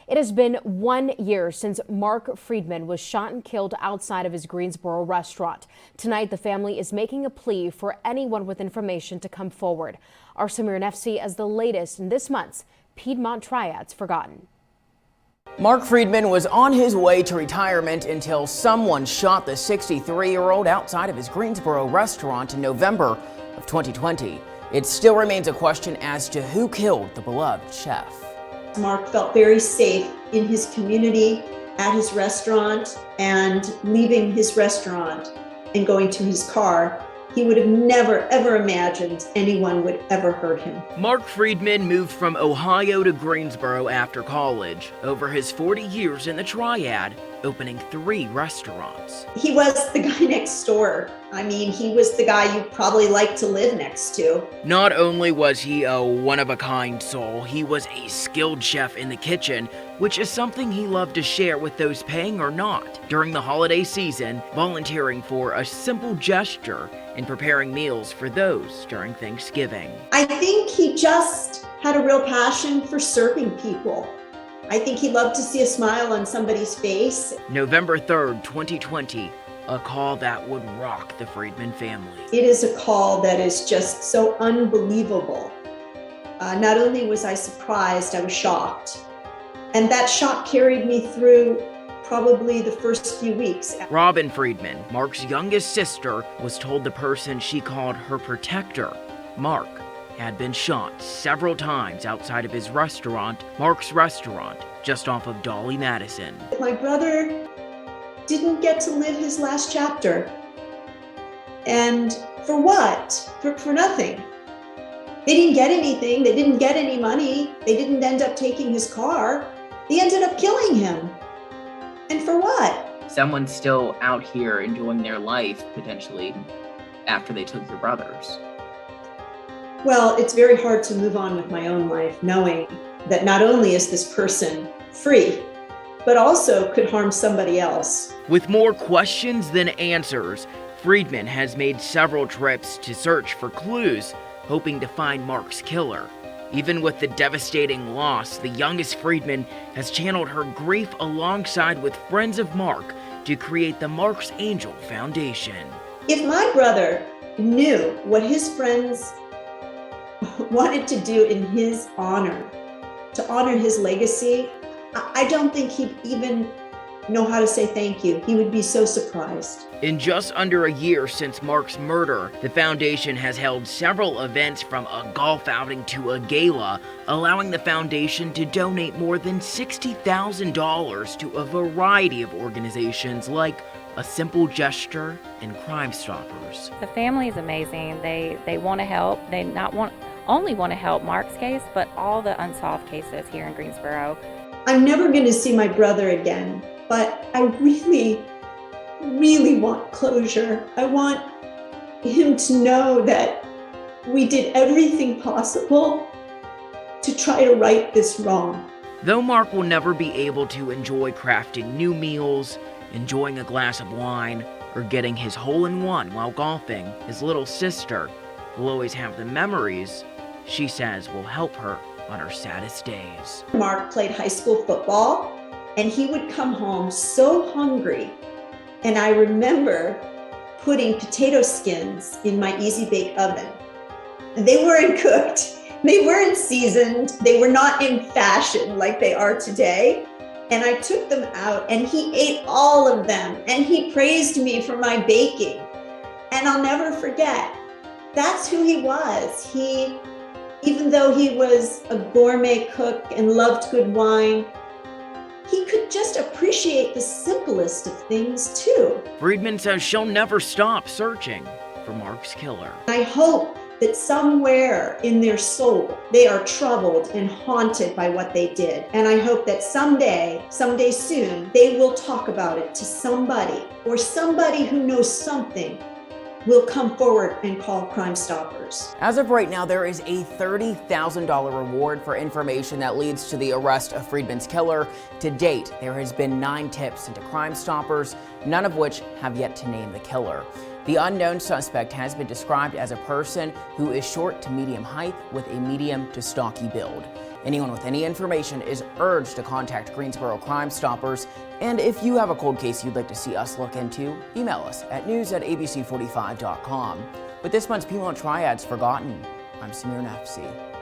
It has been 1 year since Mark Freedman was shot and killed outside of his Greensboro restaurant. Tonight, the family is making a plea for anyone with information to come forward. Our Samir Nefsi as the latest in this month's Piedmont Triads Forgotten. Mark Freedman was on his way to retirement until someone shot the 63-year-old outside of his Greensboro restaurant in November of 2020. It still remains a question as to who killed the beloved chef. Mark felt very safe in his community, at his restaurant, and leaving his restaurant and going to his car. He would have never, ever imagined anyone would ever hurt him. Mark Freedman moved from Ohio to Greensboro after college. Over his 40 years in the Triad, opening 3 restaurants. He was the guy next door. I mean, he was the guy you'd probably like to live next to. Not only was he a one-of-a-kind soul, he was a skilled chef in the kitchen, which is something he loved to share with those paying or not. During the holiday season, volunteering for a simple gesture in preparing meals for those during Thanksgiving. I think he just had a real passion for serving people. I think he loved to see a smile on somebody's face. November 3rd, 2020, a call that would rock the Freedman family. It is a call that is just so unbelievable. Not only was I surprised, I was shocked. And that shock carried me through probably the first few weeks. Robin Freedman, Mark's youngest sister, was told the person she called her protector, Mark, had been shot several times outside of his restaurant, Mark's Restaurant, just off of Dolly Madison. My brother didn't get to live his last chapter. And for what? For nothing. They didn't get anything. They didn't get any money. They didn't end up taking his car. They ended up killing him. And for what? Someone's still out here enjoying their life, potentially, after they took your brothers. Well, it's very hard to move on with my own life, knowing that not only is this person free, but also could harm somebody else. With more questions than answers, Freedman has made several trips to search for clues, hoping to find Mark's killer. Even with the devastating loss, the youngest Freedman has channeled her grief alongside with friends of Mark to create the Mark's Angel Foundation. If my brother knew what his friends wanted to do in his honor, to honor his legacy, I don't think he'd even know how to say thank you. He would be so surprised. In just under a year since Mark's murder, the foundation has held several events from a golf outing to a gala, allowing the foundation to donate more than $60,000 to a variety of organizations like A Simple Gesture and Crime Stoppers. The family is amazing. They want to help. They only want to help Mark's case, but all the unsolved cases here in Greensboro. I'm never going to see my brother again, but I really, really want closure. I want him to know that we did everything possible to try to right this wrong. Though Mark will never be able to enjoy crafting new meals, enjoying a glass of wine, or getting his hole-in-one while golfing, his little sister will always have the memories she says will help her on her saddest days. Mark played high school football, and he would come home so hungry. And I remember putting potato skins in my Easy Bake oven. They weren't cooked, they weren't seasoned, they were not in fashion like they are today. And I took them out and he ate all of them and he praised me for my baking. And I'll never forget, that's who he was. Even though he was a gourmet cook and loved good wine, he could just appreciate the simplest of things too. Freedman says she'll never stop searching for Mark's killer. I hope that somewhere in their soul, they are troubled and haunted by what they did. And I hope that someday soon, they will talk about it to somebody, or somebody who knows something will come forward and call Crime Stoppers. As of right now, there is a $30,000 reward for information that leads to the arrest of Freedman's killer. To date, there has been 9 tips into Crime Stoppers, none of which have yet to name the killer. The unknown suspect has been described as a person who is short to medium height with a medium to stocky build. Anyone with any information is urged to contact Greensboro Crime Stoppers. And if you have a cold case you'd like to see us look into, email us at news@abc45.com. With this month's Piedmont Triads Forgotten, I'm Samir Nafsi.